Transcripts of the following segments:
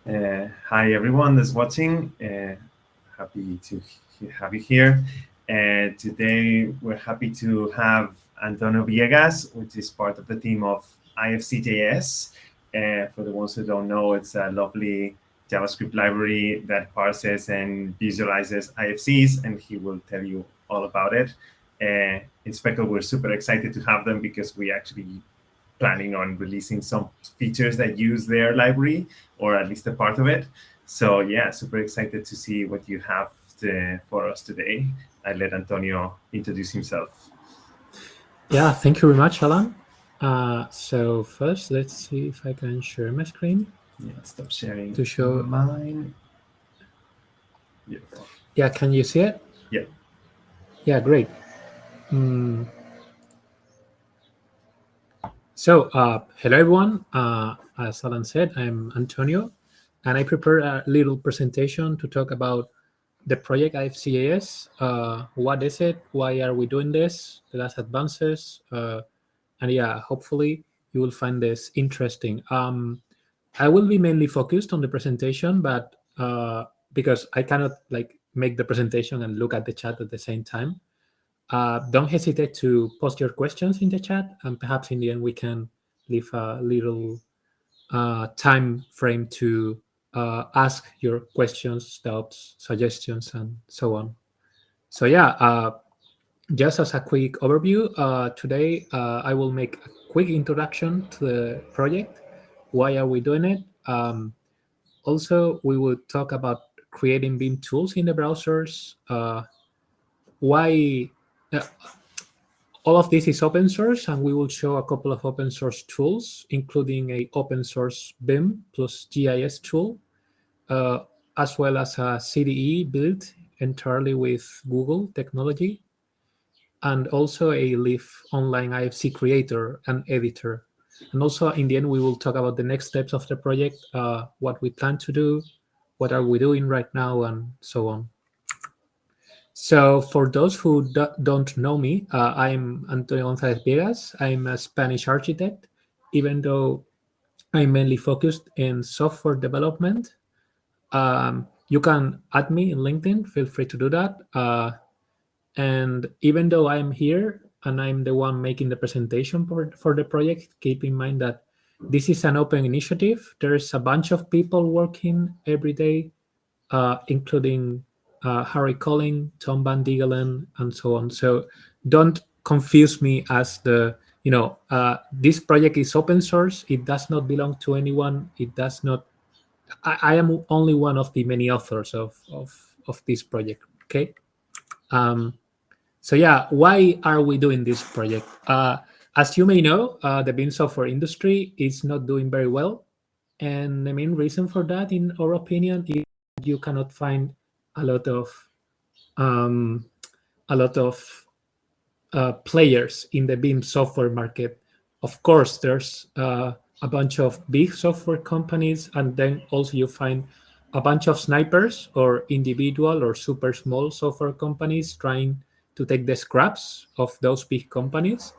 Hi, everyone that's watching. Happy to have you here. Today, we're happy to have Antonio Viegas, which is part of the team of IFC.js. For the ones who don't know, it's a lovely JavaScript library that parses and visualizes IFCs, and he will tell you all about it. In Speckle, we're super excited to have them because we actually planning on releasing some features that use their library, or at least a part of it. So yeah, super excited to see what you have for us today. I let Antonio introduce himself. Yeah, thank you very much, Alan. So first, let's see if I can share my screen Yeah, stop sharing to show. mine. Beautiful. Yeah, can you see it? Yeah. Yeah, great. Mm, Hello everyone. As Alan said, I'm Antonio, and I prepared a little presentation to talk about the project IFCAS. What is it? Why are we doing this? The last advances, and yeah, hopefully you will find this interesting. I will be mainly focused on the presentation, but because I cannot like make the presentation and look at the chat at the same time, don't hesitate to post your questions in the chat, and perhaps in the end we can leave a little time frame to ask your questions, doubts, suggestions, and so on. So yeah, just as a quick overview, today I will make a quick introduction to the project. Why are we doing it? Also, we will talk about creating BIM tools in the browsers. Why uh, all of this is open source, and we will show a couple of open source tools, including a open source BIM plus GIS tool, uh, as well as a CDE built entirely with Google technology, and also a Leaf online IFC creator and editor. And also, in the end, we will talk about the next steps of the project, what we plan to do, what are we doing right now, and so on. So, for those who don't know me, I'm Antonio Gonzalez Viegas. I'm a Spanish architect, even though I'm mainly focused in software development. You can add me in LinkedIn, feel free to do that. And even though I'm here and I'm the one making the presentation for the project, keep in mind that this is an open initiative. There's a bunch of people working every day, including Harry Colling, Tom Van Diegelen, and so on. So don't confuse me as this project is open source. It does not belong to anyone. It does not. I am only one of the many authors of this project. Okay. Um, so yeah, why are we doing this project? As you may know, the BIM software industry is not doing very well, and the main reason for that, in our opinion, is you cannot find a lot of um, a lot of players in the BIM software market. Of course, there's a bunch of big software companies, and then also you find a bunch of snipers or individual or super small software companies trying to take the scraps of those big companies.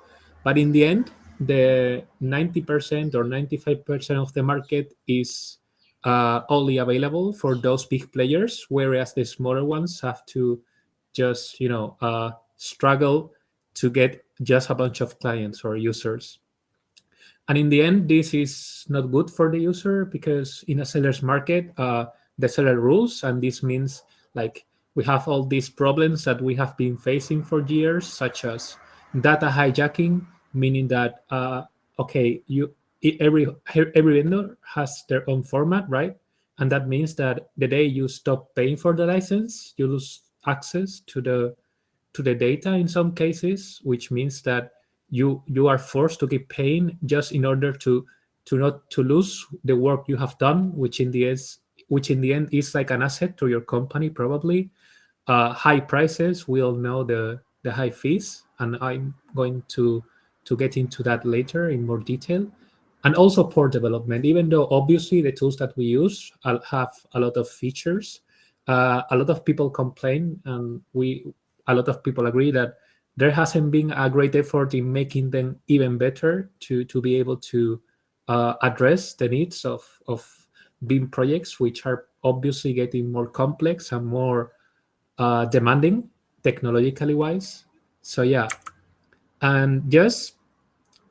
But in the end, the 90% or 95% of the market is only available for those big players, whereas the smaller ones have to just struggle to get just a bunch of clients or users. And in the end, this is not good for the user because in a seller's market, the seller rules. And this means like we have all these problems that we have been facing for years, such as data hijacking, meaning that, okay, every vendor has their own format, right? And that means that the day you stop paying for the license, you lose access to the data in some cases, which means that you are forced to keep paying just in order to not to lose the work you have done, which in the end is like an asset to your company probably. High prices, we all know the high fees, and I'm going to get into that later in more detail. And also poor development, even though obviously the tools that we use have a lot of features. A lot of people complain, and a lot of people agree that there hasn't been a great effort in making them even better to be able to address the needs of BIM projects, which are obviously getting more complex and more demanding technologically wise. So yeah, and just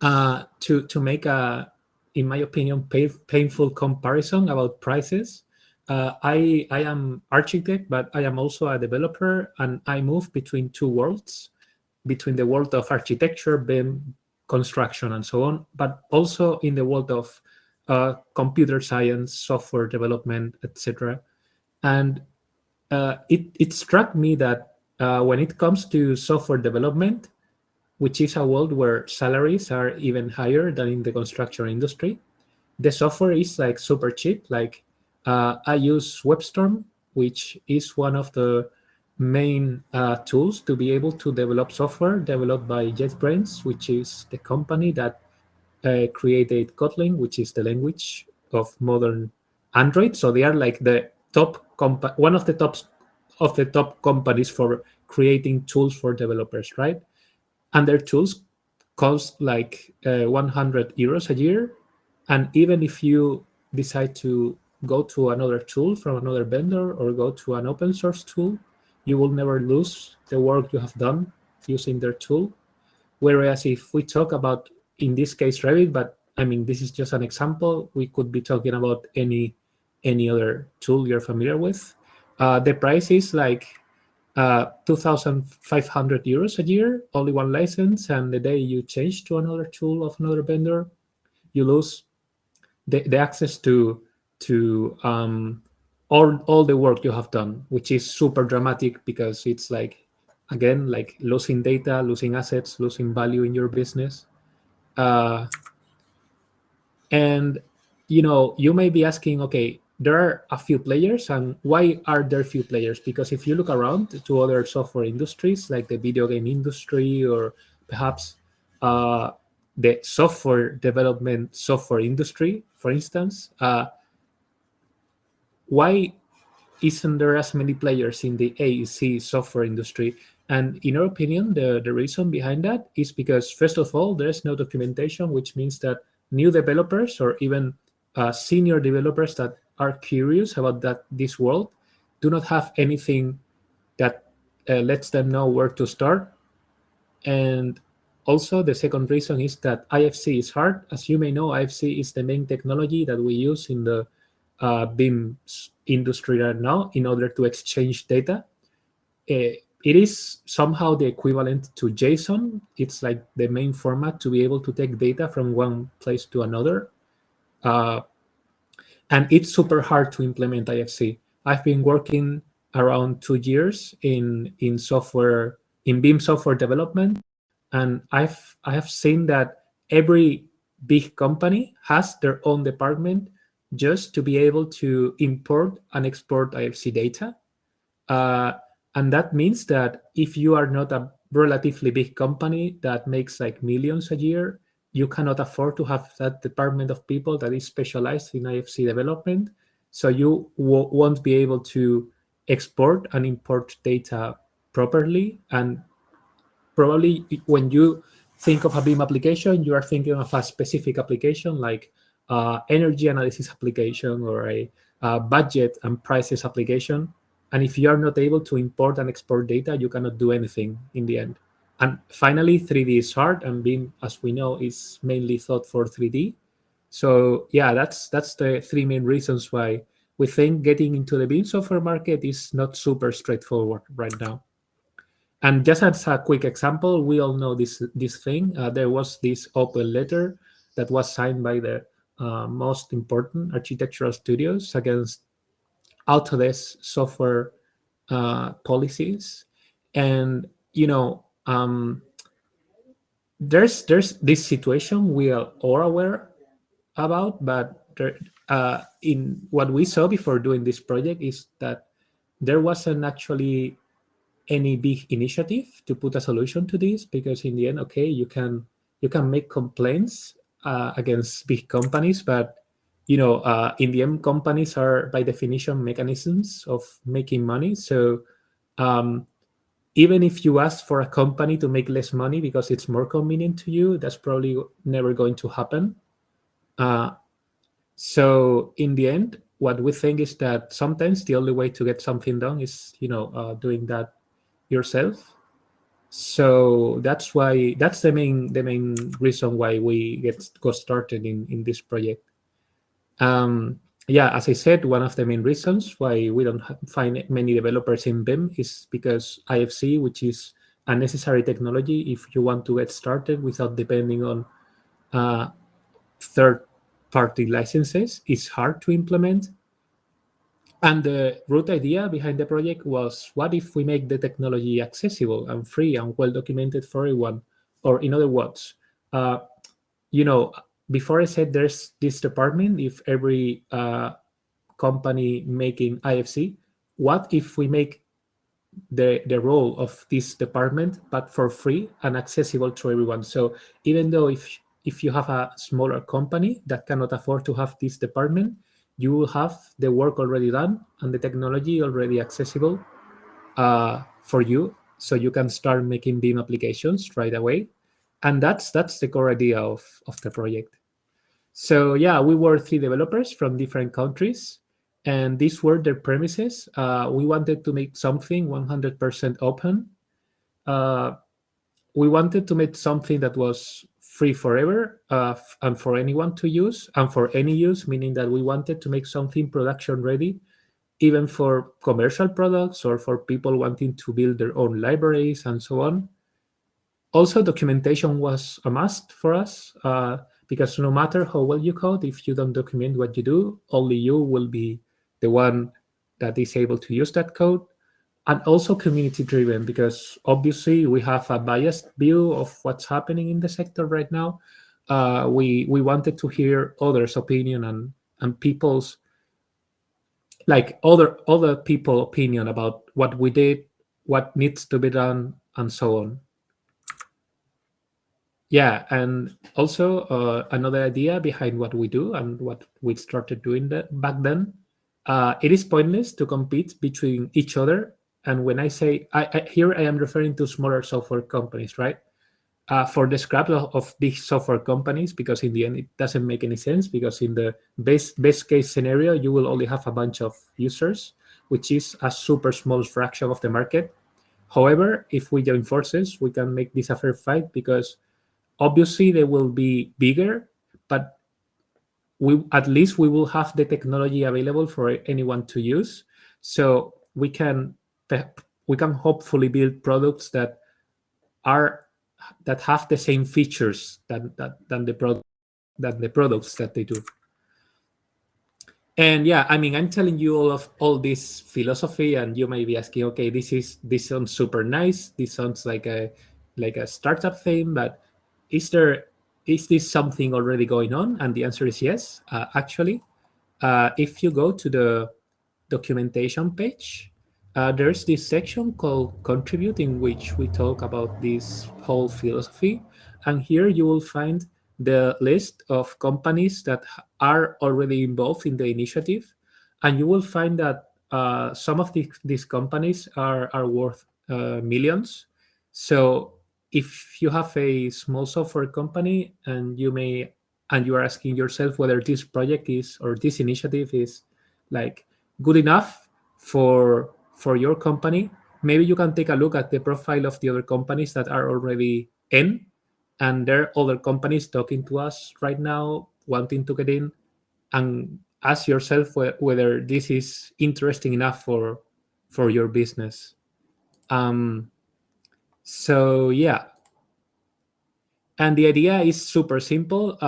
to make a, in my opinion, painful comparison about prices. I am architect, but I am also a developer, and I move between two worlds, between the world of architecture, BIM, construction, and so on, but also in the world of computer science, software development, etc. And it struck me that when it comes to software development, which is a world where salaries are even higher than in the construction industry, the software is like super cheap. Like I use WebStorm, which is one of the main tools to be able to develop software developed by JetBrains, which is the company that created Kotlin, which is the language of modern Android. So they are like the one of the top companies for creating tools for developers, right? And their tools cost like 100 euros a year. And even if you decide to go to another tool from another vendor or go to an open source tool, you will never lose the work you have done using their tool. Whereas if we talk about, in this case, Revit, but I mean, this is just an example, we could be talking about any other tool you're familiar with. The price is like 2,500 euros a year, only one license, and the day you change to another tool of another vendor, you lose the access to all the work you have done, which is super dramatic because it's like, again, like losing data, losing assets, losing value in your business. And you may be asking, okay, there are a few players, and why are there few players? Because if you look around to other software industries like the video game industry, or perhaps the software development software industry, for instance, why isn't there as many players in the AEC software industry? And in our opinion, the reason behind that is because, first of all, there's no documentation, which means that new developers or even senior developers that are curious about this world do not have anything that lets them know where to start. And also, the second reason is that IFC is hard. As you may know, IFC is the main technology that we use in the BIM industry right now in order to exchange data. It is somehow the equivalent to JSON. It's like the main format to be able to take data from one place to another. And it's super hard to implement IFC. I've been working around 2 years in BIM software development, and I have seen that every big company has their own department just to be able to import and export IFC data. And that means that if you are not a relatively big company that makes like millions a year, you cannot afford to have that department of people that is specialized in IFC development. So you won't be able to export and import data properly. And probably when you think of a BIM application, you are thinking of a specific application like energy analysis application or a budget and prices application. And if you are not able to import and export data, you cannot do anything in the end. And finally, 3D is hard, and BIM, as we know, is mainly thought for 3D. So yeah, that's the three main reasons why we think getting into the BIM software market is not super straightforward right now. And just as a quick example, we all know this thing. There was this open letter that was signed by the most important architectural studios against Autodesk software policies. And there's this situation we are all aware about, but in what we saw before doing this project is that there wasn't actually any big initiative to put a solution to this, because in the end, okay, you can make complaints against big companies, but in the end, companies are by definition mechanisms of making money. So even if you ask for a company to make less money because it's more convenient to you, that's probably never going to happen. So in the end, what we think is that sometimes the only way to get something done is doing that yourself. So that's the main reason why we got started in this project. Yeah, as I said, one of the main reasons why we don't find many developers in BIM is because IFC, which is a necessary technology if you want to get started without depending on third-party licenses, is hard to implement. And the root idea behind the project was, what if we make the technology accessible and free and well documented for everyone? Or in other words, before I said there's this department, if every company making IFC, what if we make the role of this department but for free and accessible to everyone? So even though if you have a smaller company that cannot afford to have this department, you will have the work already done and the technology already accessible for you, so you can start making BIM applications right away. And that's the core idea of the project. So yeah, we were 3 developers from different countries, and these were their premises. We wanted to make something 100% open. We wanted to make something that was free forever and for anyone to use, and for any use, meaning that we wanted to make something production ready, even for commercial products or for people wanting to build their own libraries and so on. Also, documentation was a must for us, because no matter how well you code, if you don't document what you do, only you will be the one that is able to use that code. And also community driven, because obviously we have a biased view of what's happening in the sector right now. We wanted to hear others' opinion and people's, like other people opinion about what we did, what needs to be done, and so on. Yeah, and also another idea behind what we do and what we started doing back then, it is pointless to compete between each other. And when I say here, I am referring to smaller software companies, right? For the scrap of big software companies, because in the end it doesn't make any sense, because in the best case scenario you will only have a bunch of users, which is a super small fraction of the market. However, if we join forces, we can make this a fair fight, because obviously they will be bigger, but at least we will have the technology available for anyone to use. So we can hopefully build products that have the same features than the products that they do. And yeah, I mean, I'm telling you all this philosophy, and you may be asking, okay, this sounds super nice. This sounds like a startup thing, but is this something already going on? And the answer is yes. Actually, if you go to the documentation page, there's this section called Contribute, in which we talk about this whole philosophy. And here you will find the list of companies that are already involved in the initiative. And you will find that some of these companies are worth millions. So if you have a small software company and you are asking yourself whether this project is, or this initiative is, like, good enough for your company, maybe you can take a look at the profile of the other companies that are already in, and there are other companies talking to us right now wanting to get in, and ask yourself whether this is interesting enough for your business. So yeah, and the idea is super simple.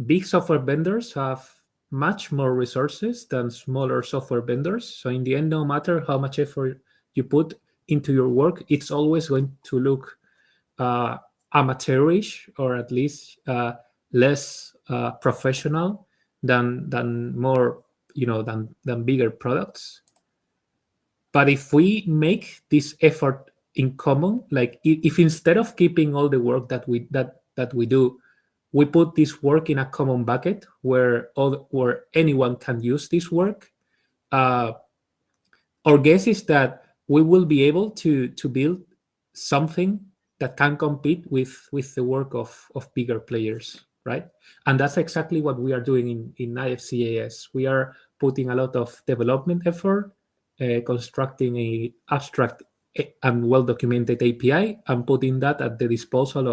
Big software vendors have much more resources than smaller software vendors. So in the end, no matter how much effort you put into your work, it's always going to look amateurish, or at least less professional than more, than bigger products. But if we make this effort in common, like if instead of keeping all the work that we do, we put this work in a common bucket where anyone can use this work, our guess is that we will be able to build something that can compete with the work of bigger players. right? And that's exactly what we are doing in IFC.js. We are putting a lot of development effort, constructing a abstract and well-documented API, and putting that at the disposal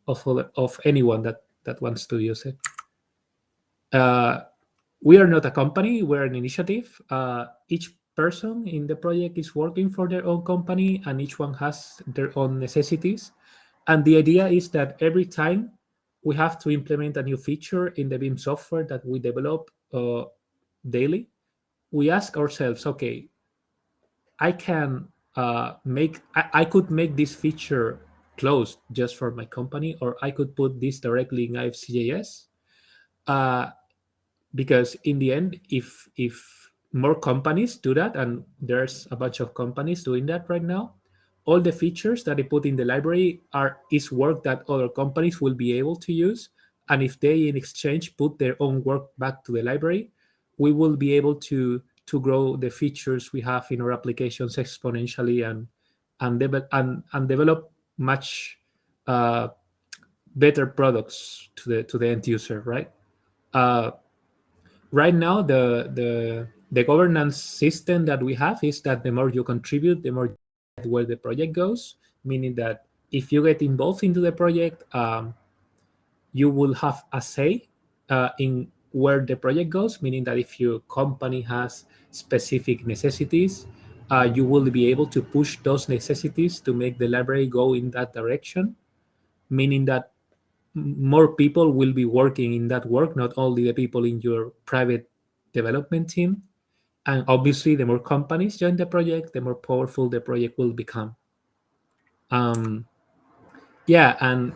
of anyone that wants to use it. We are not a company, we're an initiative. Each person in the project is working for their own company, and each one has their own necessities. And the idea is that every time we have to implement a new feature in the BIM software that we develop daily, we ask ourselves, okay, I can I could make this feature closed just for my company, or I could put this directly in IFC.js. Because in the end, if more companies do that, and there's a bunch of companies doing that right now, all the features that they put in the library is work that other companies will be able to use. And if they in exchange put their own work back to the library, we will be able to grow the features we have in our applications exponentially, and develop much better products to the end user, right? Right now, the governance system that we have is that the more you contribute, the more where the project goes. Meaning that if you get involved into the project, you will have a say in where the project goes. Meaning that if your company has specific necessities, you will be able to push those necessities to make the library go in that direction. Meaning that more people will be working in that work, not only the people in your private development team. And obviously, the more companies join the project, the more powerful the project will become. Yeah, and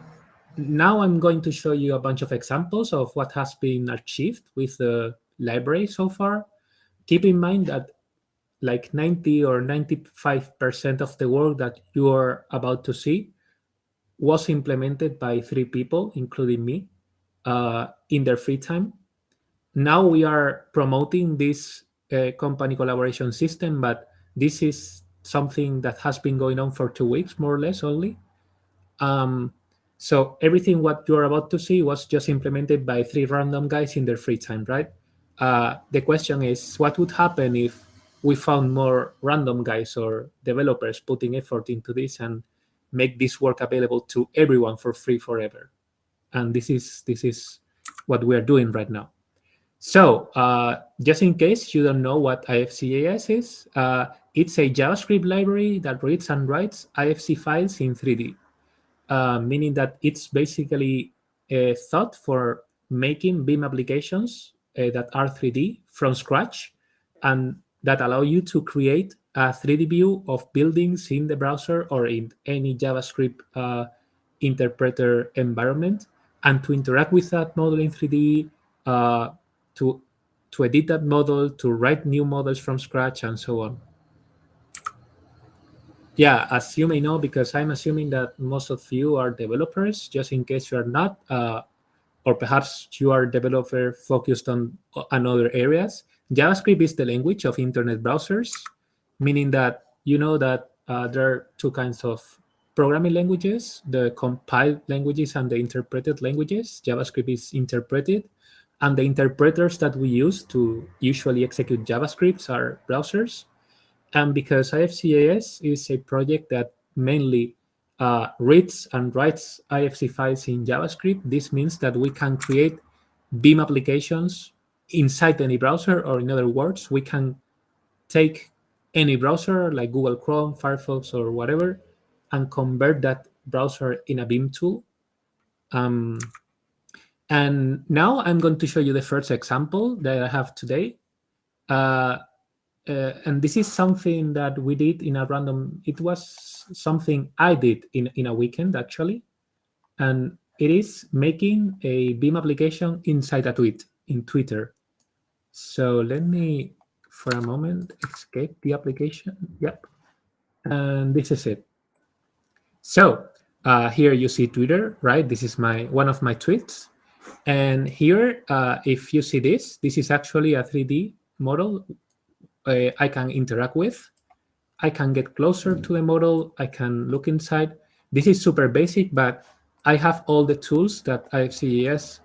now I'm going to show you a bunch of examples of what has been achieved with the library so far. Keep in mind that like 90 or 95% of the work that you are about to see was implemented by 3 people, including me, in their free time. Now we are promoting this company collaboration system, but this is something that has been going on for 2 weeks, more or less, only. So everything what you're about to see was just implemented by 3 random guys in their free time, right? The question is, what would happen if we found more random guys or developers putting effort into this and make this work available to everyone for free forever? And this is what we are doing right now. So just in case you don't know what IFC.js is, it's a JavaScript library that reads and writes IFC files in 3D, meaning that it's basically a thought for making BIM applications that are 3D from scratch, and that allow you to create a 3D view of buildings in the browser or in any JavaScript interpreter environment, and to interact with that model in 3D, to edit that model, to write new models from scratch, and so on. Yeah, as you may know, because I'm assuming that most of you are developers, just in case you are not, or perhaps you are a developer focused on other areas, JavaScript is the language of internet browsers, meaning that you know that there are 2 kinds of programming languages, the compiled languages and the interpreted languages. JavaScript is interpreted, and the interpreters that we use to usually execute JavaScripts are browsers. And because IFC.js is a project that mainly reads and writes IFC files in JavaScript, this means that we can create BIM applications inside any browser, or in other words, we can take any browser like Google Chrome, Firefox, or whatever, and convert that browser in a BIM tool. And now I'm going to show you the first example that I have today. And this is something that we did in a random, it was something I did in a weekend, actually. And it is making a BIM application inside a tweet in Twitter. So let me, for a moment, escape the application. Yep. And this is it. So here you see Twitter, right? This is one of my tweets. And here, if you see this is actually a 3D model I can interact with. I can get closer to the model. I can look inside. This is super basic, but I have all the tools that IFC.js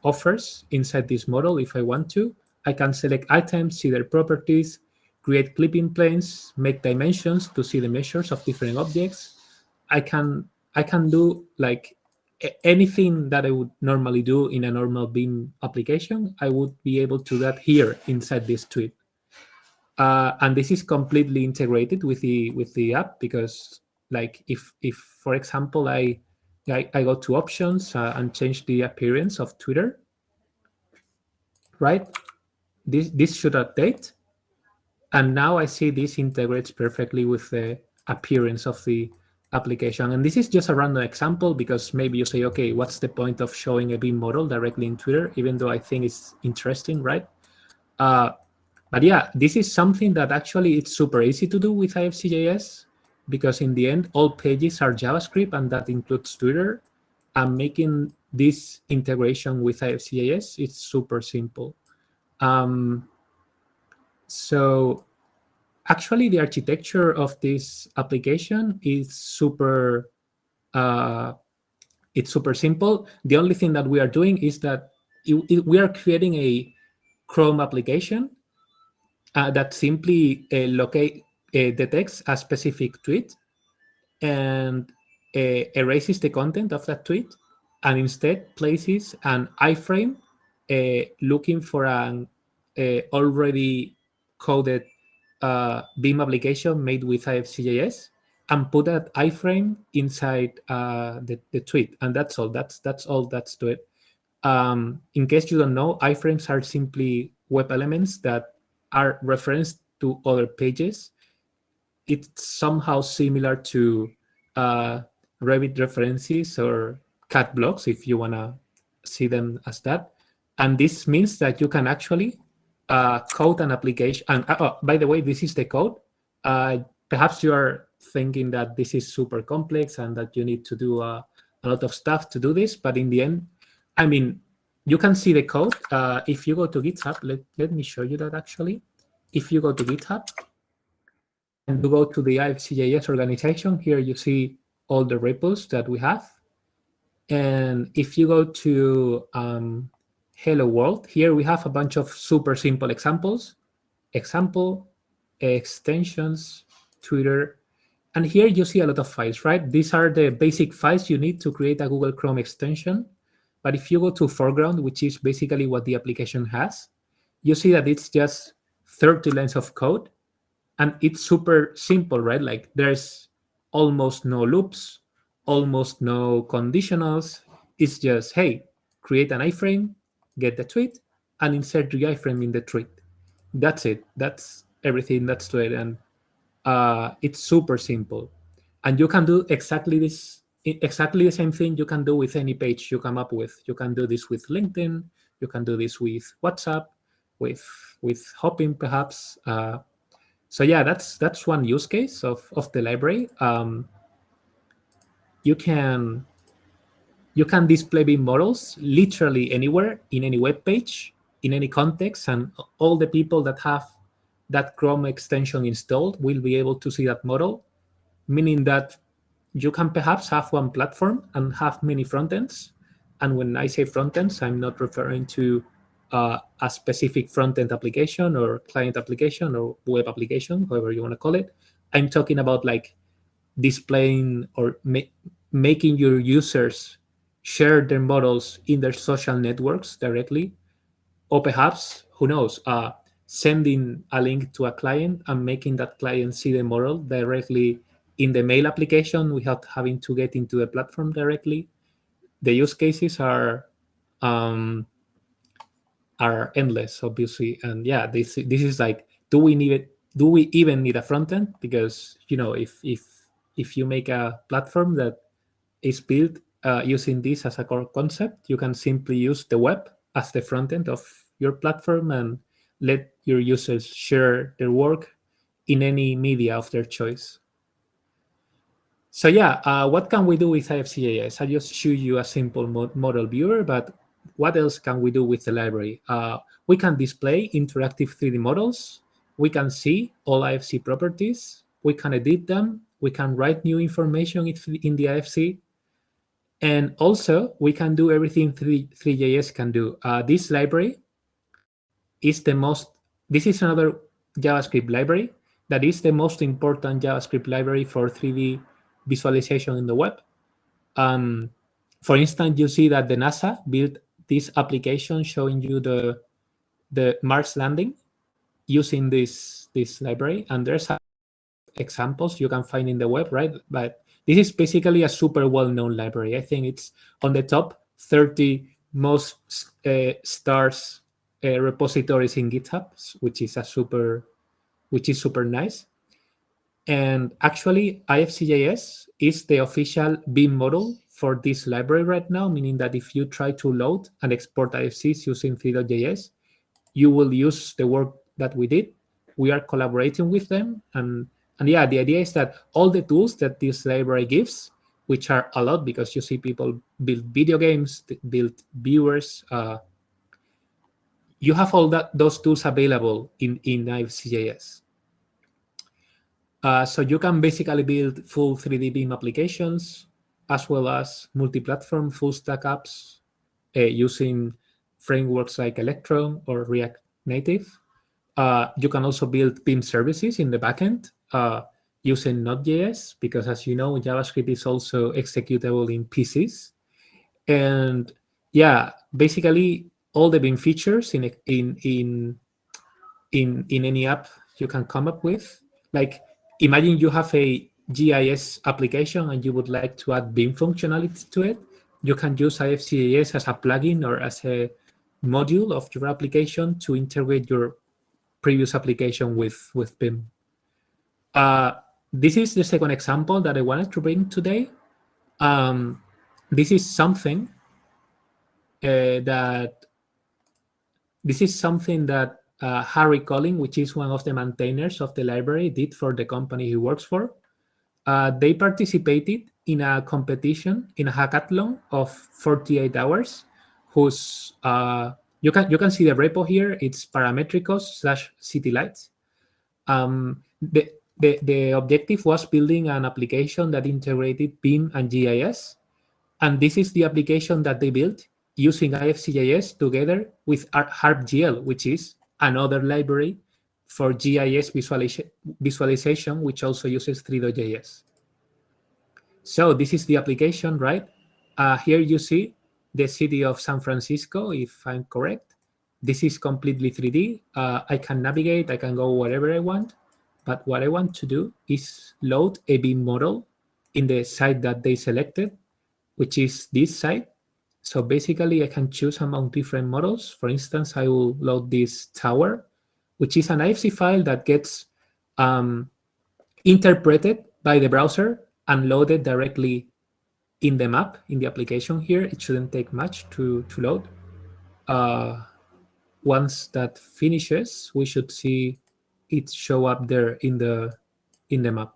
offers inside this model if I want to. I can select items, see their properties, create clipping planes, make dimensions to see the measures of different objects. I can do like anything that I would normally do in a normal BIM application. I would be able to do that here inside this tweet. And this is completely integrated with the app, because like if for example I go to options and change the appearance of Twitter, right? This should update, and now I see this integrates perfectly with the appearance of the application. And this is just a random example, because maybe you say, okay, what's the point of showing a BIM model directly in Twitter, even though I think it's interesting, right? But yeah, this is something that actually it's super easy to do with IFC.js, because in the end, all pages are JavaScript, and that includes Twitter. And making this integration with IFC.js, it's super simple. So actually, the architecture of this application is super it's super simple. The only thing that we are doing is that we are creating a Chrome application that simply detects a specific tweet and erases the content of that tweet, and instead places an iframe looking for an already coded BIM application made with IFC.js, and put that iframe inside the tweet, and that's all. That's all that's to it. In case you don't know, iframes are simply web elements that are referenced to other pages. It's somehow similar to Revit references or CAD blocks, if you want to see them as that. And this means that you can actually code an application. And by the way, this is the code. Perhaps you are thinking that this is super complex and that you need to do a lot of stuff to do this. But in the end, I mean, you can see the code. If you go to GitHub, let me show you that actually. If you go to GitHub and you go to the IFC.js organization, here you see all the repos that we have. And if you go to Hello World, here we have a bunch of super simple examples. Example, extensions, Twitter. And here you see a lot of files, right? These are the basic files you need to create a Google Chrome extension. But if you go to foreground, which is basically what the application has, you see that it's just 30 lines of code. And it's super simple, right? Like there's almost no loops, almost no conditionals. It's just, hey, create an iframe, get the tweet, and insert the iframe in the tweet. That's it. That's everything that's to it. And it's super simple. And you can do exactly the same thing you can do with any page you come up with. You can do this with LinkedIn. You can do this with WhatsApp, with Hopin perhaps. So yeah, that's one use case of the library. You can display BIM models literally anywhere, in any web page, in any context, and all the people that have that Chrome extension installed will be able to see that model, meaning that you can perhaps have one platform and have many frontends. And when I say frontends, I'm not referring to a specific front-end application or client application or web application, however you want to call it. I'm talking about like displaying or making your users share their models in their social networks directly, or perhaps, who knows, sending a link to a client and making that client see the model directly in the mail application without having to get into the platform directly. The use cases are endless, obviously. And yeah, this is like, do we even need a front end? Because if you make a platform that is built using this as a core concept, you can simply use the web as the front end of your platform and let your users share their work in any media of their choice. So yeah, what can we do with IFC.js? I just showed you a simple model viewer, but what else can we do with the library? We can display interactive 3D models. We can see all IFC properties. We can edit them. We can write new information in the IFC. And also, we can do everything 3JS can do. This library is this is another JavaScript library that is the most important JavaScript library for 3D visualization in the web. For instance, you see that the NASA built this application showing you the Mars landing using this library, and there's examples you can find in the web, right? But this is basically a super well-known library. I think it's on the top 30 most stars repositories in GitHub, which is super nice. And actually, IFC.js is the official BIM model for this library right now, meaning that if you try to load and export IFCs using 3.js, you will use the work that we did. We are collaborating with them. And yeah, the idea is that all the tools that this library gives, which are a lot because you see people build video games, build viewers, you have all those tools available in IFC.js. So you can basically build full 3D BIM applications as well as multi-platform full stack apps using frameworks like Electron or React Native. You can also build BIM services in the backend using Node.js because, as you know, JavaScript is also executable in PCs. And yeah, basically all the BIM features in any app you can come up with. Like, imagine you have a GIS application and you would like to add BIM functionality to it. You can use IFC.js as a plugin or as a module of your application to integrate your previous application with BIM. This is the second example that I wanted to bring today. This is something that Harry Collin, which is one of the maintainers of the library, did for the company he works for. They participated in a competition, in a hackathon of 48 hours, whose you can see the repo here. It's parametricos/citylights. The objective was building an application that integrated BIM and GIS, and this is the application that they built using IFC.js together with HarpGL, which is another library for GIS visualization, which also uses 3.js. So this is the application, right? Here you see the city of San Francisco, if I'm correct. This is completely 3D. I can navigate, I can go wherever I want. But what I want to do is load a BIM model in the site that they selected, which is this site. So basically, I can choose among different models. For instance, I will load this tower, which is an IFC file that gets interpreted by the browser and loaded directly in the map, in the application here. It shouldn't take much to load. Once that finishes, we should see it show up there in the map.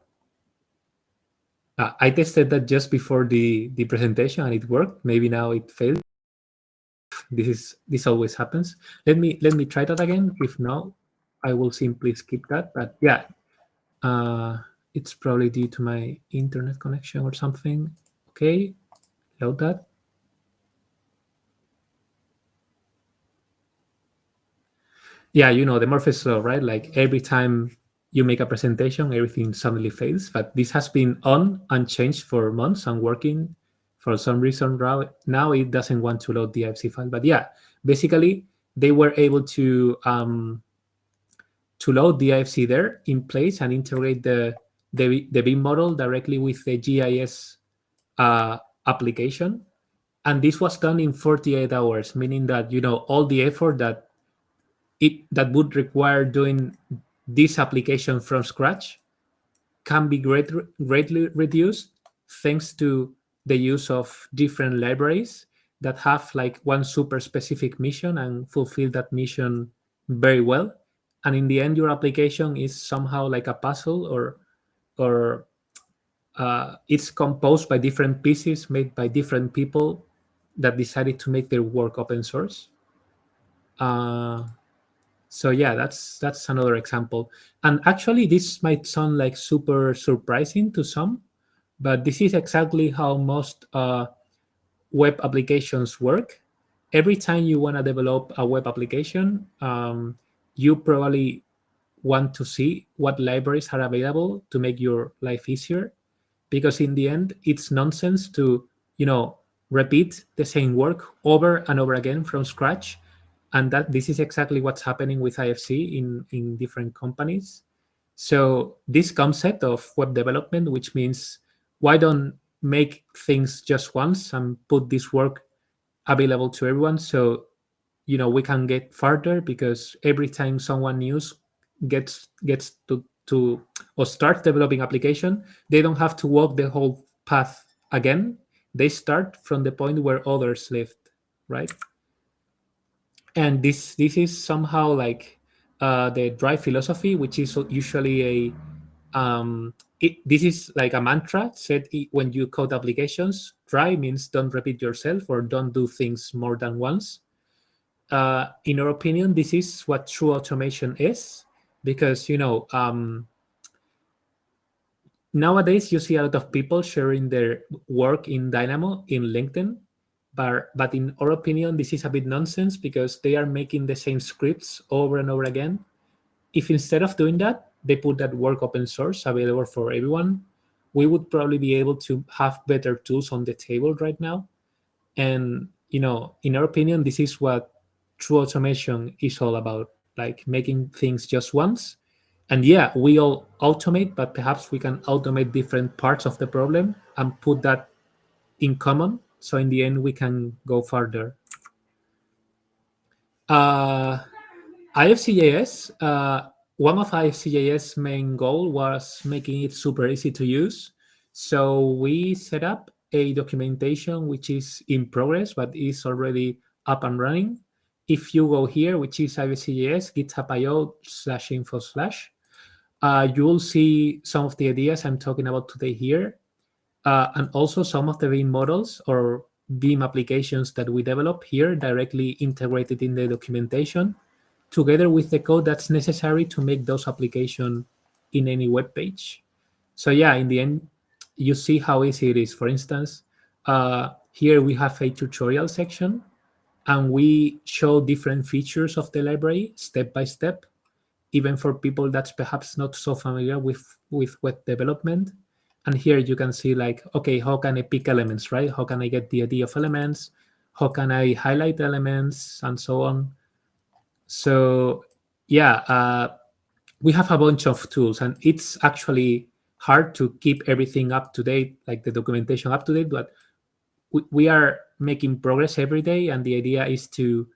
I tested that just before the presentation and it worked. Maybe now it failed. This always happens. Let me try that again. If not, I will simply skip that. But yeah, it's probably due to my internet connection or something. Okay, load that. Yeah, you know, the Murphy's law, right? Like every time you make a presentation, everything suddenly fails. But this has been on and changed for months and working. For some reason, now it doesn't want to load the IFC file. But yeah, basically, they were able to load the IFC there in place and integrate the BIM model directly with the GIS application. And this was done in 48 hours, meaning that, you know, all the effort that would require doing this application from scratch can be greatly reduced thanks to the use of different libraries that have like one super specific mission and fulfill that mission very well. And in the end, your application is somehow like a puzzle, or it's composed by different pieces made by different people that decided to make their work open source. So yeah, that's another example. And actually, this might sound like super surprising to some, but this is exactly how most web applications work. Every time you want to develop a web application, you probably want to see what libraries are available to make your life easier, because in the end, it's nonsense to, repeat the same work over and over again from scratch. And that this is exactly what's happening with IFC in different companies. So this concept of web development, which means why don't make things just once and put this work available to everyone, so we can get further, because every time someone new gets to or starts developing application, they don't have to walk the whole path again. They start from the point where others left, right? And this is somehow like the drive philosophy, which is usually this is like a mantra said when you code applications. Try means don't repeat yourself or don't do things more than once. In our opinion, this is what true automation is, because nowadays you see a lot of people sharing their work in Dynamo in LinkedIn, but in our opinion, this is a bit nonsense, because they are making the same scripts over and over again. If instead of doing that, they put that work open source available for everyone, we would probably be able to have better tools on the table right now. And in our opinion, this is what true automation is all about, like making things just once. And yeah, we all automate, but perhaps we can automate different parts of the problem and put that in common, so in the end we can go further. IFC.js, one of IFC.js main goal was making it super easy to use. So we set up a documentation which is in progress, but is already up and running. If you go here, which is IFC.js, github.io/info/, you will see some of the ideas I'm talking about today here, and also some of the BIM models or BIM applications that we develop here directly integrated in the documentation, together with the code that's necessary to make those applications in any web page. So yeah, in the end, you see how easy it is. For instance, here we have a tutorial section, and we show different features of the library step by step, even for people that's perhaps not so familiar with web development. And here you can see, like, okay, how can I pick elements, right? How can I get the idea of elements? How can I highlight elements, and so on? So yeah, we have a bunch of tools, and it's actually hard to keep everything up to date, like the documentation up to date, but we are making progress every day, and the idea is to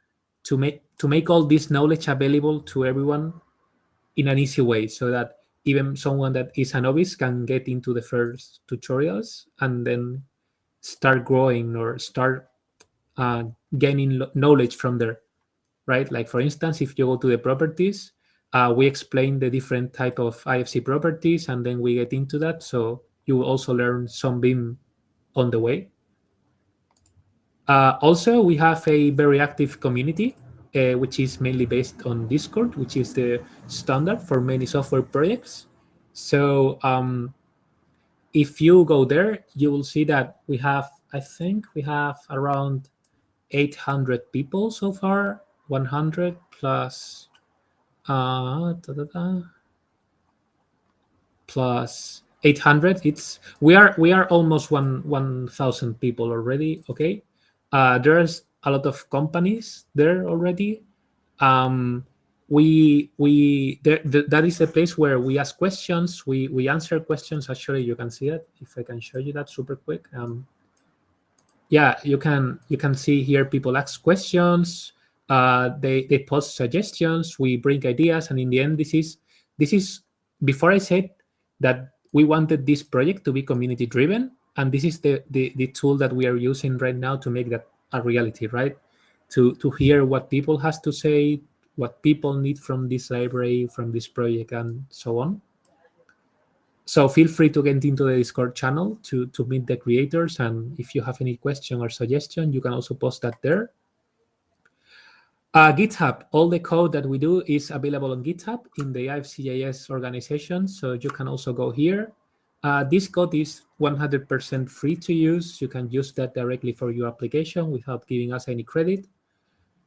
make all this knowledge available to everyone in an easy way, so that even someone that is a novice can get into the first tutorials and then start growing or start gaining knowledge from there, right? Like, for instance, if you go to the properties, we explain the different type of IFC properties, and then we get into that. So you will also learn some BIM on the way. Also, we have a very active community, which is mainly based on Discord, which is the standard for many software projects. So if you go there, you will see that I think we have around 800 people so far, 100 plus plus 800. We are almost 1,000 people already. Okay, there's a lot of companies there already. That is the place where we ask questions. We answer questions. Actually, you can see it if I can show you that super quick. Yeah, you can see here people ask questions. They post suggestions. We bring ideas, and in the end, this is before I said that we wanted this project to be community driven, and this is the tool that we are using right now to make that a reality, right? To hear what people has to say, what people need from this library, from this project, and so on. So feel free to get into the Discord channel to meet the creators, and if you have any question or suggestion, you can also post that there. GitHub, all the code that we do is available on GitHub in the IFC.js organization, so you can also go here. This code is 100% free to use. You can use that directly for your application without giving us any credit.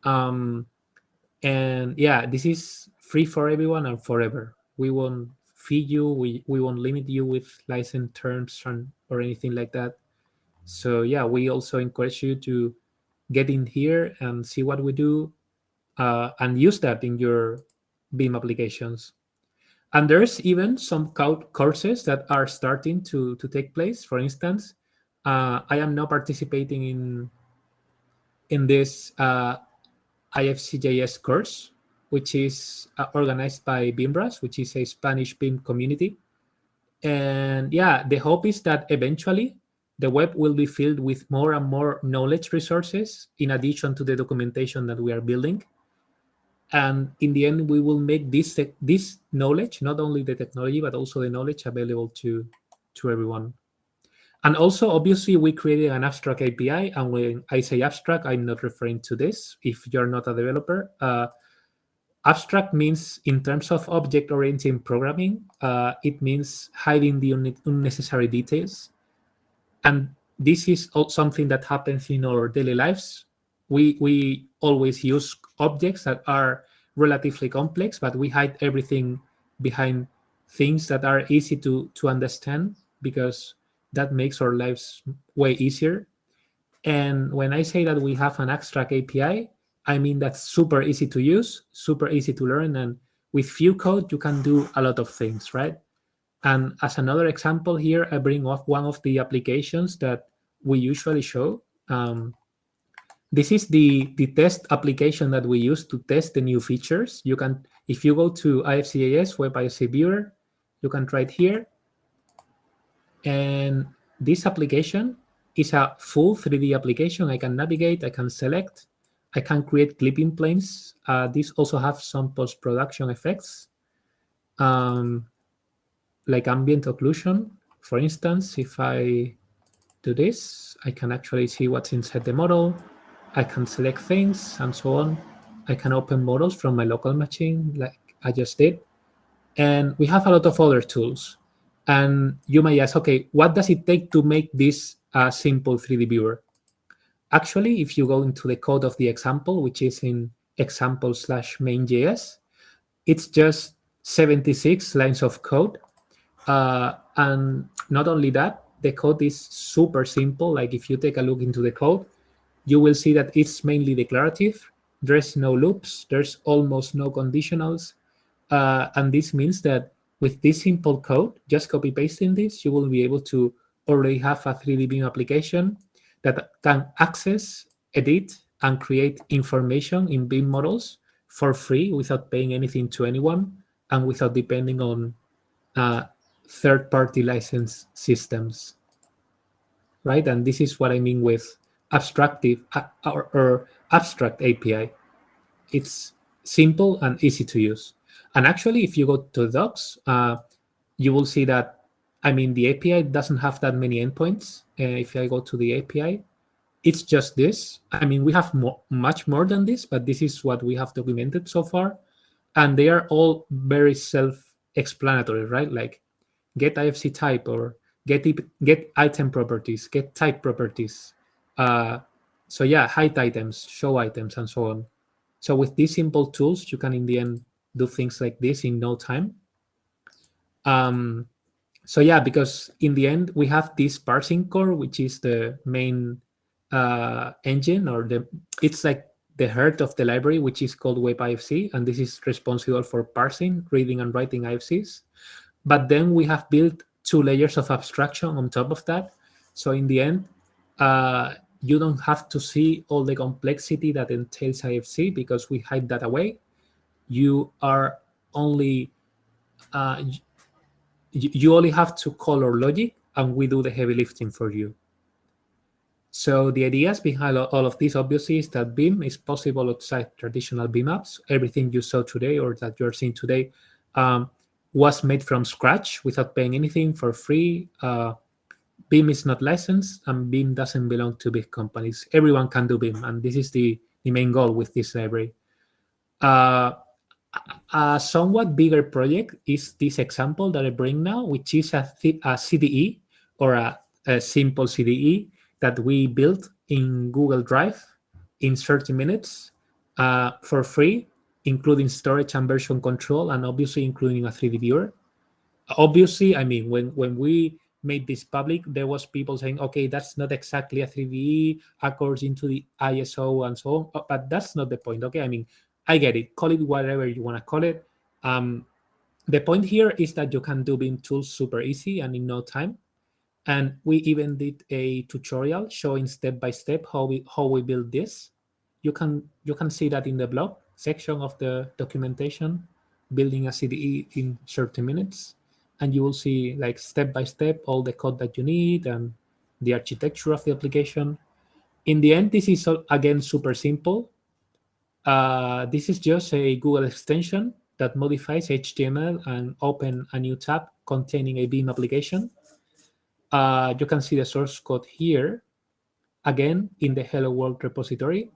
And yeah, this is free for everyone and forever. We won't fee you. We won't limit you with license terms or anything like that. So yeah, we also encourage you to get in here and see what we do and use that in your BIM applications. And there's even some courses that are starting to take place. For instance, I am now participating in this IFC.js course, which is organized by BIMBRAS, which is a Spanish BIM community. And yeah, the hope is that eventually the web will be filled with more and more knowledge resources in addition to the documentation that we are building. And in the end, we will make this knowledge, not only the technology, but also the knowledge available to everyone. And also, obviously, we created an abstract API. And when I say abstract, I'm not referring to this. If you're not a developer, abstract means, in terms of object-oriented programming, it means hiding the unnecessary details. And this is something that happens in our daily lives. We always use objects that are relatively complex, but we hide everything behind things that are easy to understand, because that makes our lives way easier. And when I say that we have an abstract API, I mean that's super easy to use, super easy to learn, and with few code, you can do a lot of things, right? And as another example here, I bring up one of the applications that we usually show. This is the test application that we use to test the new features. You can, if you go to IFC.js, Web IFC Viewer, you can try it here. And this application is a full 3D application. I can navigate, I can select, I can create clipping planes. These also have some post-production effects, like ambient occlusion. For instance, if I do this, I can actually see what's inside the model. I can select things and so on. I can open models from my local machine like I just did. And we have a lot of other tools. And you may ask, okay, what does it take to make this a simple 3D viewer? Actually, if you go into the code of the example, which is in example/main.js, it's just 76 lines of code. And not only that, the code is super simple. Like if you take a look into the code, you will see that it's mainly declarative. There's no loops. There's almost no conditionals. And this means that with this simple code, just copy pasting this, you will be able to already have a 3D BIM application that can access, edit, and create information in BIM models for free without paying anything to anyone and without depending on third-party license systems, right? And this is what I mean with abstractive or abstract API. It's simple and easy to use. And actually, if you go to docs, you will see that, I mean, the API doesn't have that many endpoints. If I go to the API, it's just this. I mean, we have much more than this, but this is what we have documented so far. And they are all very self-explanatory, right? Like get IFC type or get item properties, get type properties. So yeah, hide items, show items, and so on. So with these simple tools, you can in the end do things like this in no time. So yeah, because in the end, we have this parsing core, which is the main engine, or it's like the heart of the library, which is called Web IFC, and this is responsible for parsing, reading, and writing IFCs. But then we have built 2 layers of abstraction on top of that. So in the end, you don't have to see all the complexity that entails IFC because we hide that away. You are only you only have to call our logic, and we do the heavy lifting for you. So the ideas behind all of this, obviously, is that BIM is possible outside traditional BIM apps. Everything you saw today or that you're seeing today was made from scratch without paying anything, for free. BIM is not licensed, and BIM doesn't belong to big companies. Everyone can do BIM, and this is the main goal with this library. A somewhat bigger project is this example that I bring now, which is a CDE, or a simple CDE that we built in Google Drive in 30 minutes for free, including storage and version control, and obviously including a 3D viewer. Obviously, I mean, when we made this public, there was people saying, okay, that's not exactly a 3D according to the ISO and so on, but that's not the point. Okay, I mean, I get it. Call it whatever you want to call it. The point here is that you can do BIM tools super easy and in no time. And we even did a tutorial showing step by step how we build this. You can see that in the blog section of the documentation, building a CDE in 30 minutes. And you will see like step by step all the code that you need and the architecture of the application. In the end, this is again super simple. This is just a Google extension that modifies HTML and open a new tab containing a BIM application. You can see the source code here, again, in the Hello World repository.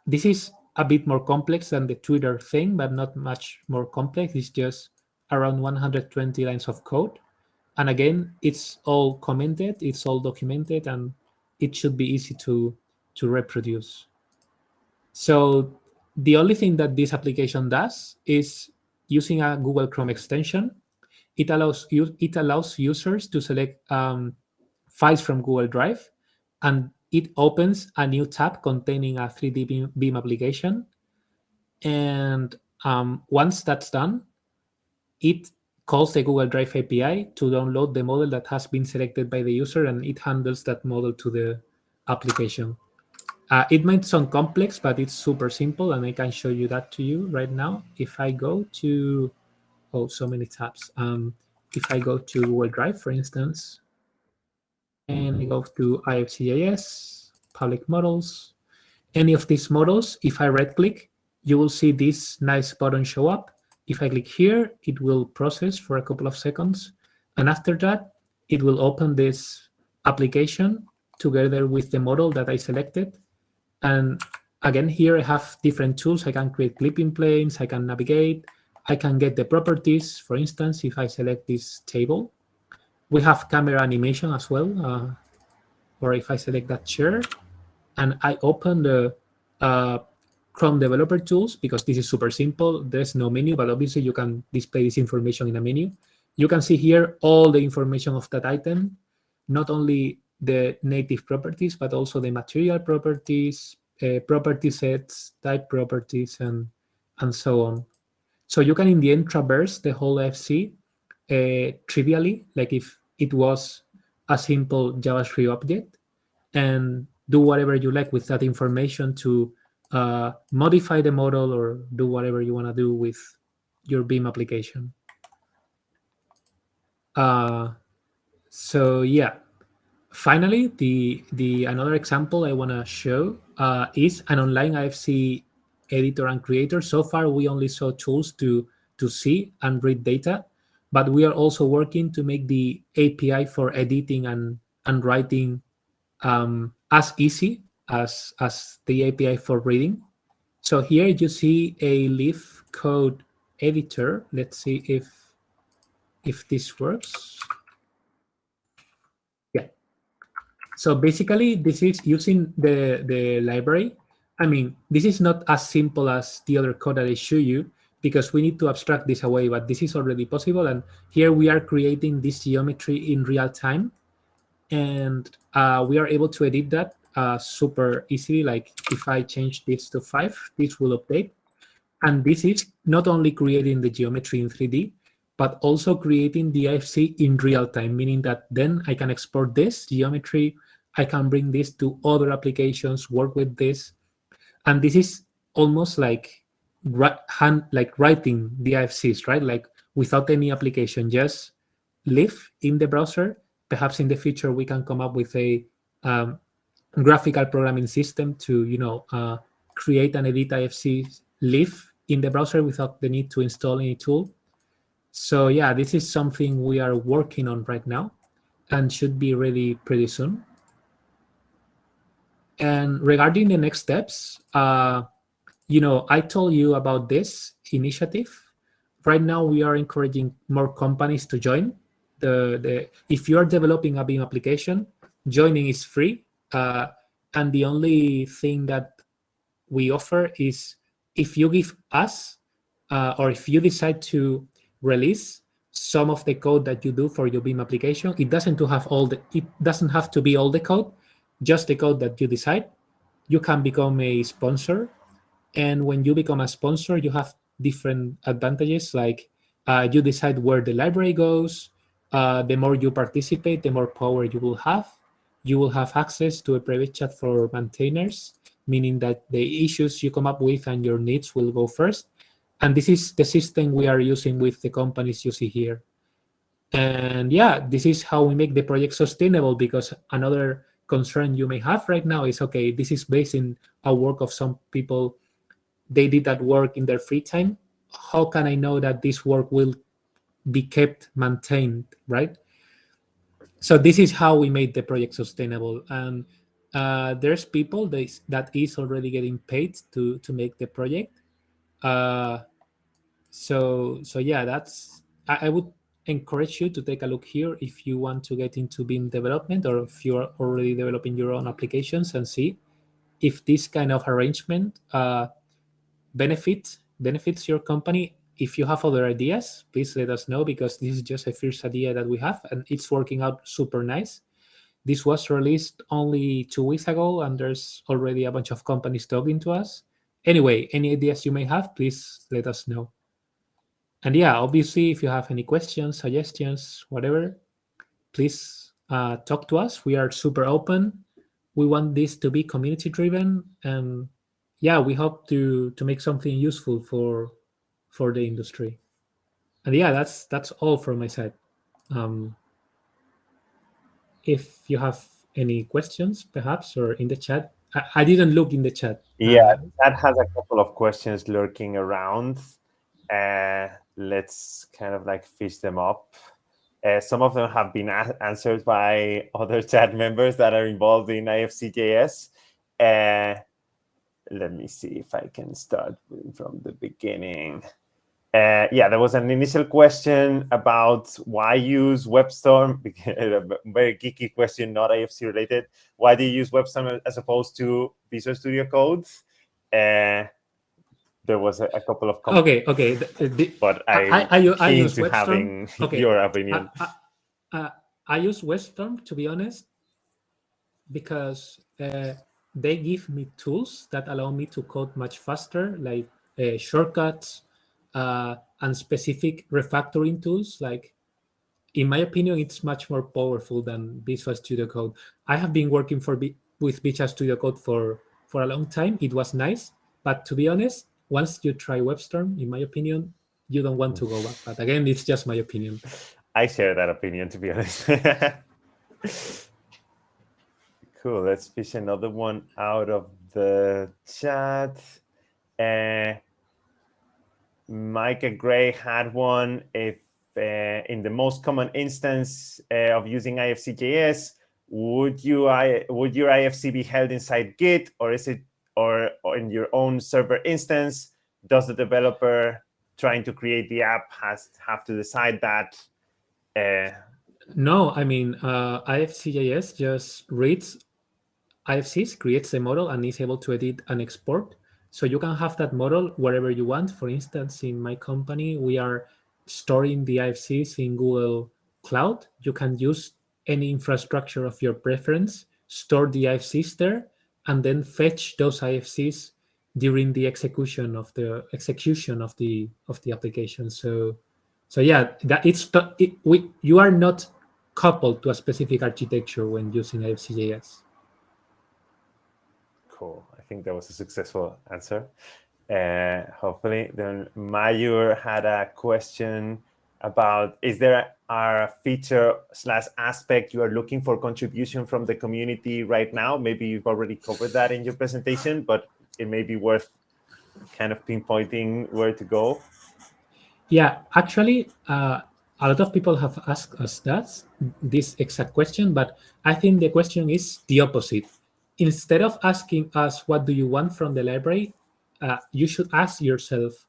This is a bit more complex than the Twitter thing, but not much more complex. It's just around 120 lines of code. And again, it's all commented, it's all documented, and it should be easy to reproduce. So the only thing that this application does is, using a Google Chrome extension, it allows users to select files from Google Drive, and it opens a new tab containing a 3D BIM application. And once that's done, it calls the Google Drive API to download the model that has been selected by the user, and it handles that model to the application. It might sound complex, but it's super simple, and I can show you that to you right now. If I go to, oh, so many tabs. If I go to Google Drive, for instance, and I go to IFC.js, public models, any of these models, if I right-click, you will see this nice button show up. If I click here, it will process for a couple of seconds. And after that, it will open this application together with the model that I selected. And again, here I have different tools. I can create clipping planes, I can navigate, I can get the properties. For instance, if I select this table, we have camera animation as well. Or if I select that chair and I open the Chrome developer tools, because this is super simple, there's no menu, but obviously you can display this information in a menu. You can see here all the information of that item, not only the native properties, but also the material properties, property sets, type properties, and so on. So you can, in the end, traverse the whole IFC trivially, like if it was a simple JavaScript object, and do whatever you like with that information to modify the model or do whatever you want to do with your BIM application. So yeah, finally, the another example I want to show is an online IFC editor and creator. So far, we only saw tools to see and read data, but we are also working to make the API for editing and writing as easy as the API for reading. So here you see a Leaf code editor. Let's see if this works. Yeah. So basically, this is using the library. I mean, this is not as simple as the other code that I show you, because we need to abstract this away, but this is already possible. And here we are creating this geometry in real time. And we are able to edit that super easily. Like if I change this to 5, this will update. And this is not only creating the geometry in 3D, but also creating the IFC in real time, meaning that then I can export this geometry, I can bring this to other applications, work with this. And this is almost like writing the IFCs, right? Like without any application, just live in the browser. Perhaps in the future, we can come up with a graphical programming system to, create and edit IFC live in the browser without the need to install any tool. So yeah, this is something we are working on right now and should be ready pretty soon. And regarding the next steps, I told you about this initiative. Right now, we are encouraging more companies to join. If you are developing a BIM application, joining is free. And the only thing that we offer is if you give us, or if you decide to release some of the code that you do for your BIM application, it doesn't have to be all the code, just the code that you decide. You can become a sponsor. And when you become a sponsor, you have different advantages, like you decide where the library goes. The more you participate, the more power you will have. You will have access to a private chat for maintainers, meaning that the issues you come up with and your needs will go first. And this is the system we are using with the companies you see here. And yeah, this is how we make the project sustainable, because another concern you may have right now is, okay, this is based in a work of some people. They did that work in their free time. How can I know that this work will be kept maintained, right? So this is how we made the project sustainable. And there's people that is already getting paid to make the project. So yeah, I would encourage you to take a look here if you want to get into BIM development, or if you are already developing your own applications, and see if this kind of arrangement benefits your company. If you have other ideas, please let us know, because this is just a first idea that we have, and it's working out super nice. This was released only 2 weeks ago, and there's already a bunch of companies talking to us. Anyway, any ideas you may have, please let us know. And yeah, obviously, if you have any questions, suggestions, whatever, please talk to us. We are super open. We want this to be community driven, and yeah, we hope to make something useful for the industry. And yeah, that's all from my side. If you have any questions, perhaps, or in the chat, I didn't look in the chat. Yeah, that has a couple of questions lurking around. Let's kind of like fish them up. Some of them have been answered by other chat members that are involved in IFC.js. Let me see if I can start from the beginning. Yeah, there was an initial question about why use WebStorm. A very geeky question, not IFC related. Why do you use WebStorm as opposed to Visual Studio Code? There was a couple of okay. But I use to WebStorm. having Okay. your opinion. I use WebStorm, to be honest, because they give me tools that allow me to code much faster, like shortcuts and specific refactoring tools. Like, in my opinion, it's much more powerful than Visual Studio Code. I have been working with Visual Studio Code for a long time. It was nice, but to be honest, once you try WebStorm, in my opinion, you don't want to go back. But again, it's just my opinion. I share that opinion, to be honest. Cool. Let's fish another one out of the chat. Micah Gray had one. If in the most common instance of using IFC.js, would your IFC be held inside Git, or is it or in your own server instance? Does the developer trying to create the app have to decide that? No, I mean, IFC.js just reads IFCs, creates a model, and is able to edit and export. So you can have that model wherever you want. For instance, in my company, we are storing the IFCs in Google Cloud. You can use any infrastructure of your preference, store the IFCs there, and then fetch those IFCs during the execution of the application. So yeah, you are not coupled to a specific architecture when using IFC.js. Cool. I think that was a successful answer. Hopefully. Then Mayur had a question about, is there a feature / aspect you are looking for contribution from the community right now? Maybe you've already covered that in your presentation, but it may be worth kind of pinpointing where to go. Yeah, actually, a lot of people have asked us this exact question, but I think the question is the opposite. Instead of asking us what do you want from the library, you should ask yourself,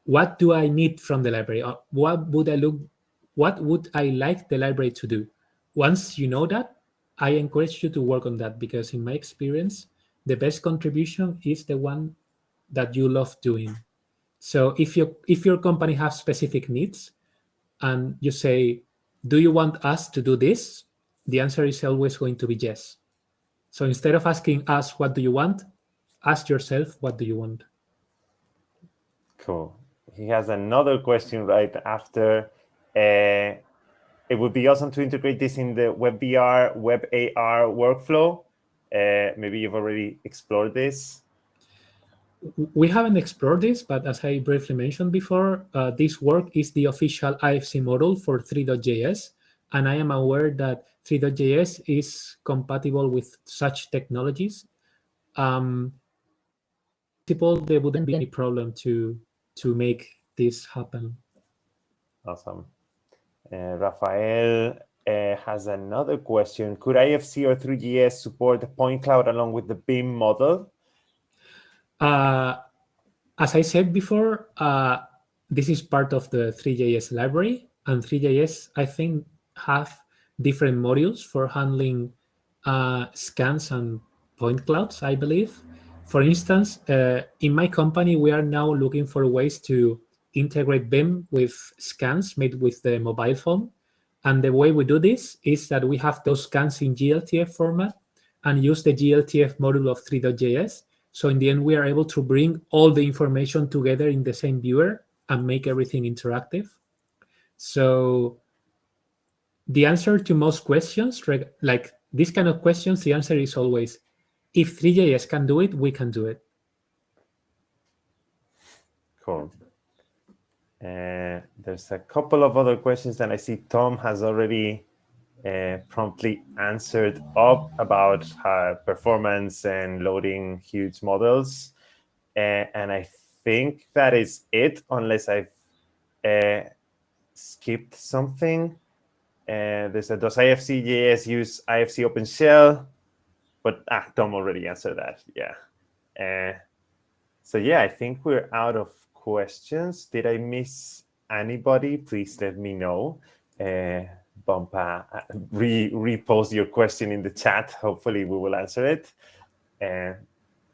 what do I need from the library? Or what would I like the library to do? Once you know that, I encourage you to work on that, because in my experience, the best contribution is the one that you love doing. So if your company has specific needs and you say, do you want us to do this? The answer is always going to be yes. So instead of asking us, what do you want? Ask yourself, what do you want? Cool. He has another question right after. It would be awesome to integrate this in the WebVR, WebAR workflow. Maybe you've already explored this. We haven't explored this, but as I briefly mentioned before, this work is the official IFC model for 3.js, and I am aware that 3.js is compatible with such technologies. There wouldn't be any problem to make this happen. Awesome. Rafael has another question. Could IFC or 3GS support the point cloud along with the BIM model? As I said before, this is part of the 3JS library, and 3JS, I think, have different modules for handling scans and point clouds, I believe. For instance, in my company, we are now looking for ways to integrate BIM with scans made with the mobile phone. And the way we do this is that we have those scans in GLTF format and use the GLTF module of 3.js. So in the end, we are able to bring all the information together in the same viewer and make everything interactive. So the answer to most questions, like this kind of questions, the answer is always, if 3JS can do it, we can do it. Cool. There's a couple of other questions that I see Tom has already promptly answered up about performance and loading huge models. And I think that is it, unless I've skipped something. There's a, does IFC.js use IFC OpenShell? But Tom already answered that, yeah. So yeah, I think we're out of questions. Did I miss anybody? Please let me know. Bumpa, repost your question in the chat. Hopefully we will answer it.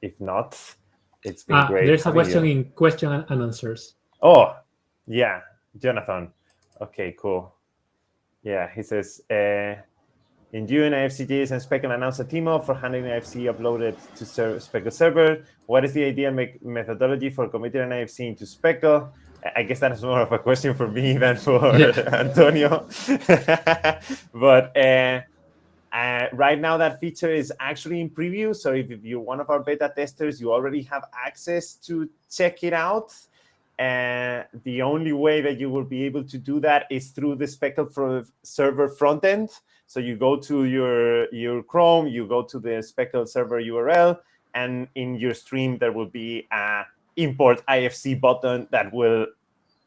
If not, it's been great. There's a question in question and answers. Oh, yeah, Jonathan. Okay, cool. Yeah, he says, in June, IFC.js and Speckle announced a team up for handling IFC uploaded to Speckle server. What is the ideal methodology for committing an IFC into Speckle? I guess that is more of a question for me than for Antonio. But right now, that feature is actually in preview. So if you're one of our beta testers, you already have access to check it out. And the only way that you will be able to do that is through the Speckle server front end. So you go to your Chrome, you go to the Speckle server URL, and in your stream, there will be a import IFC button that will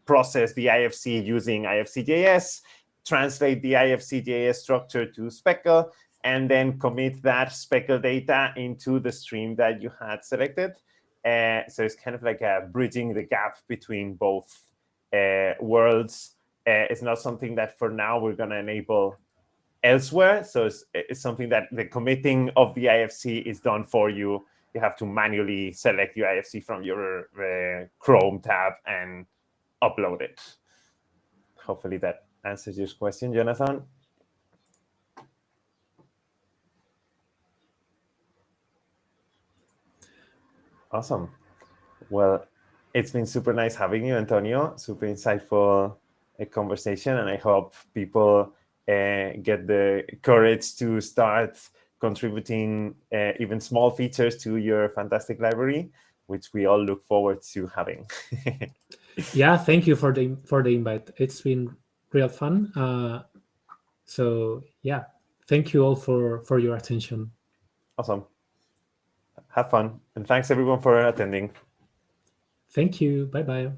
process the IFC using IFC.js, translate the IFC.js structure to Speckle, and then commit that Speckle data into the stream that you had selected. So it's kind of like bridging the gap between both worlds. It's not something that for now we're going to enable elsewhere. So it's something that the committing of the IFC is done for you. You have to manually select your IFC from your Chrome tab and upload it. Hopefully that answers your question, Jonathan. Awesome. Well, it's been super nice having you, Antonio. Super insightful conversation, and I hope people get the courage to start contributing even small features to your fantastic library, which we all look forward to having. Yeah, thank you for the invite. It's been real fun. So yeah, thank you all for your attention. Awesome. Have fun, and thanks everyone for attending. Thank you. Bye-bye.